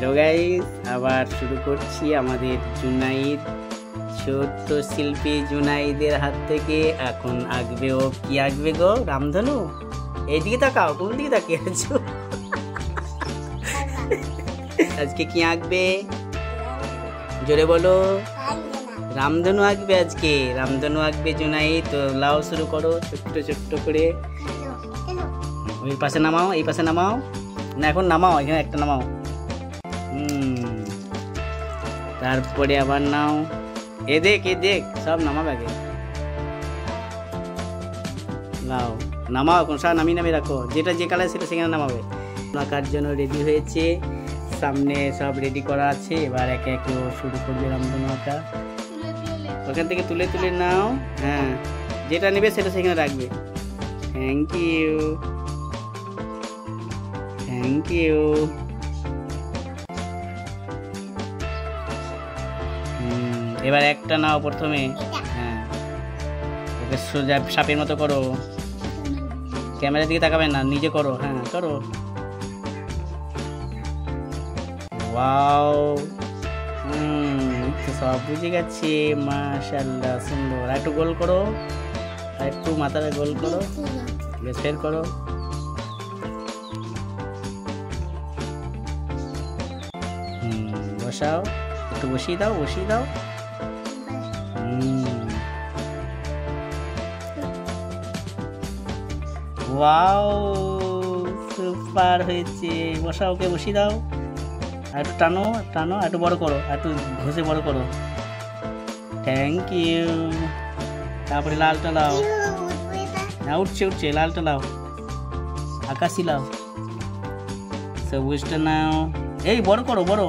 Hello guys, আবার শুরু করছি আমাদের জুনাইদ, ছোট্ট শিল্পী জুনাইদের হাত থেকে। এখন আঁকবে ও, কি আঁকবে গো? রামধনু। এইদিকে তাকাও, কোন দিকে তাকিয়ে আছো? আজকে কি আঁকবে? জোরে বলো। রামধনু আঁকবে আজকে, রামধনু আঁকবে জুনাইদ। তো লাও, শুরু করো ছোট্ট ছোট্ট করে। ওই পাশে নামাও, এই পাশে নামাও না, এখন নামাও, এখানে একটা নামাও। তারপরে আবার নাও, এ দেখ সব নামাবে আগে। নাও, নামাও, এখন সব নামিয়ে রাখো, যেটা যে কালার সেটা সেখানে নামাবে। আঁকার জন্য রেডি হয়েছে, সামনে সব রেডি করা আছে। এবার একে একে ও শুরু করবে রামধনু আঁকা। ওখান থেকে তুলে তুলে নাও। হ্যাঁ, যেটা নেবে সেটা সেখানে রাখবে। Thank you, thank you. এবার একটা নাও প্রথমে। হ্যাঁ, ওকে সোজা সাপের মতো করো। ক্যামেরার দিকে তাকাবে না, নিজে করো। হ্যাঁ, করো। ওয়াও, তো সব বুঝে গেছে। মাশাআল্লাহ, সুন্দর। একটু গোল করো, একটু মাথাটা গোল করো, বেশ ফের করো। বসাও, একটু বসিয়ে দাও, বসিয়ে দাও। ওয়াও, সুপার হয়েছে। বসাও, ওকে বসিয়ে দাও। আর একটু টানো টানো, একটু বড় করো, একটু ঘষে বড় করো। Thank you. তারপরে লালটা লাও। হ্যাঁ, উঠছে, লালটা লাও। আকাশি লাও। সবুজটা নাও। এই বড় করো, বড়,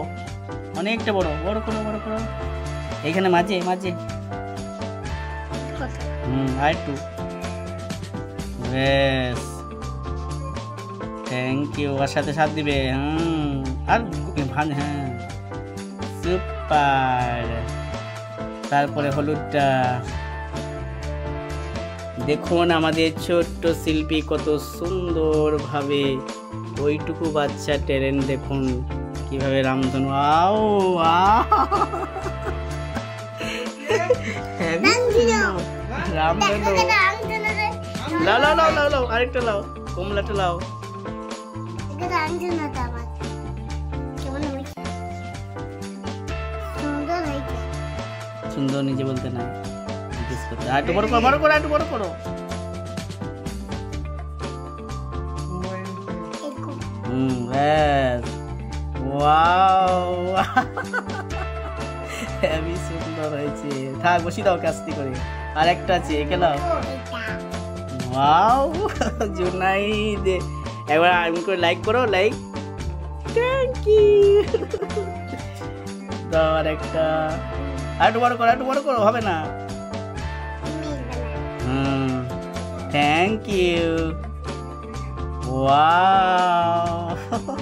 অনেকটা বড়, বড় করো, বড় করো। এইখানে মাঝে মাঝে। আর একটু। বেশ, থ্যাংক ইউ। আর সাথে সাথ দিবে। আর ভান। হ্যাঁ, সুপার। তারপরে হলুদটা। দেখুন আমাদের ছোট্ট শিল্পী কত সুন্দরভাবে, ওইটুকু বাচ্চা ট্যালেন্ট দেখুন কিভাবে রামধনু। আও রামধনু। লাও লাও লাও লাও লাও, আরেকটা লাও, কমলাটা লাও। সুন্দর নিজে বলতে নাই, আর একটু বড় করো, বড় করো, একটু বড় করো। ব্যাস, ওয়াও, হেবি সুন্দর হয়েছে। থাক, বসি দাও কাস্তি করে। আর একটা আছে, একে নাও। ওয়াও, জুনাইদ। একবার আমি করে লাইক করো, লাইক। Thank you. দাও আর একটা। আর একটু বড় করো, একটু বড় করো, হবে না। Thank you. ওয়াও,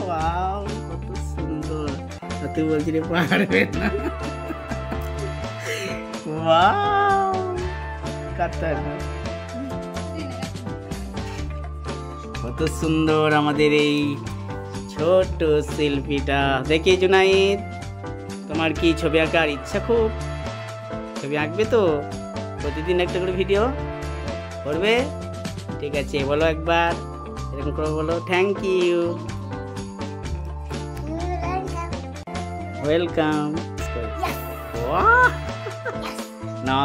ওয়াও, কত সুন্দর। তুই বলছি রে পারবে না। ওয়াও, কাটতে না। কত সুন্দর আমাদের এই ছোট শিল্পীটা। দেখি জুনাইদ, তোমার কি ছবি আঁকার ইচ্ছা? খুব ছবি আঁকবে তো? প্রতিদিন একটা করে ভিডিও করবে? ঠিক আছে, বলো একবার, এরকম করে বলো। Thank you, welcome. না